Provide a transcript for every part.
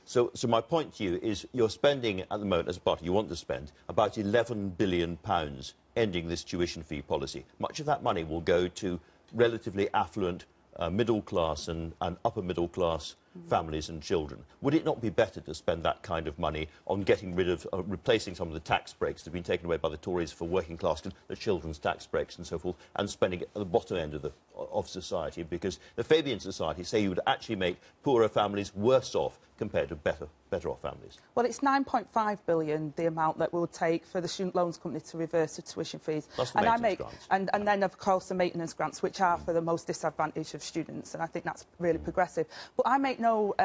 So my point to you is you're spending at the moment, as a party, you want to spend about £11 billion ending this tuition fee policy. Much of that money will go to relatively affluent middle class and upper middle class families and children. Would it not be better to spend that kind of money on getting rid of, replacing some of the tax breaks that have been taken away by the Tories for working class, the children's tax breaks and so forth, and spending it at the bottom end of society? Because the Fabian Society say you would actually make poorer families worse off compared to better off families. Well, it's £9.5 billion, the amount that will take for the student loans company to reverse the tuition fees. Plus the maintenance grants. And then, of course, the maintenance grants, which are for the most disadvantaged of students, and I think that's really progressive. But I make no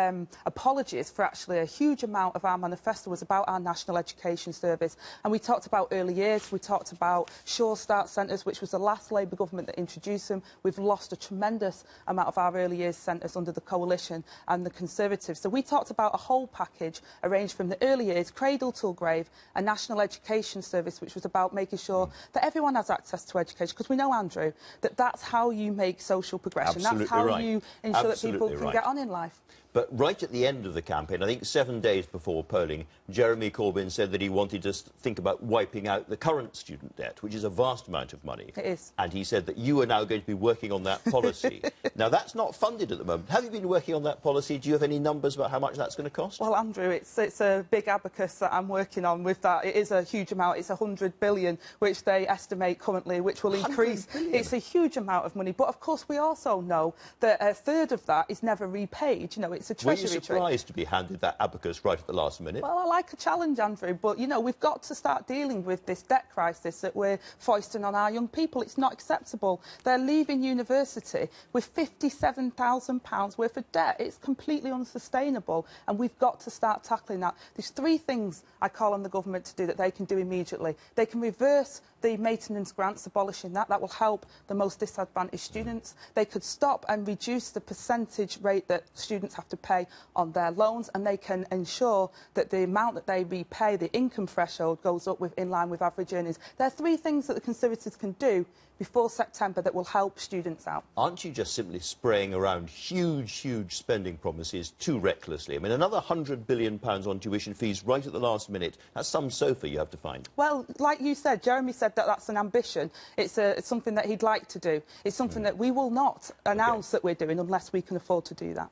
apologies for actually a huge amount of our manifesto was about our National Education Service. And we talked about early years, we talked about Sure Start centres, which was the last Labour government that introduced them. We've lost a tremendous amount of our early years centres under the Coalition and the Conservatives. So we talked about a whole package arranged from the early years, cradle till grave, a National Education Service, which was about making sure that everyone has access to education. Because we know, Andrew, that that's how you make social progression. Absolutely that's how right. you ensure Absolutely that people can get on in life. But right at the end of the campaign, I think 7 days before polling, Jeremy Corbyn said that he wanted to think about wiping out the current student debt, which is a vast amount of money. It is. And he said that you are now going to be working on that policy. Now, that's not funded at the moment. Have you been working on that policy? Do you have any numbers about how much that's going to cost? Well, Andrew, it's a big abacus that I'm working on with that. It is a huge amount. It's 100 billion, which they estimate currently, which will increase. It's a huge amount of money. But, of course, we also know that a third of that is never repaid. You know, it's a treasury trick. Were you surprised to be handed that abacus right at the last minute? Well, I like a challenge, Andrew, but, you know, we've got to start dealing with this debt crisis that we're foisting on our young people. It's not acceptable. They're leaving university with £57,000 worth of debt. It's completely unsustainable, and we've got to start tackling that. There's three things I call on the government to do that they can do immediately. They can reverse the maintenance grants, abolishing that. That will help the most disadvantaged students. They could stop and reduce the percentage rate that students have to pay on their loans, and they can ensure that the amount that they repay, the income threshold, goes up in line with average earnings. There are three things that the Conservatives can do before September that will help students out. Aren't you just simply spraying around huge spending promises too recklessly? I mean, another £100 billion on tuition fees right at the last minute. That's some sofa you have to find. Well, like you said, Jeremy said that that's an ambition. It's something that he'd like to do. It's something that we will not announce that we're doing unless we can afford to do that.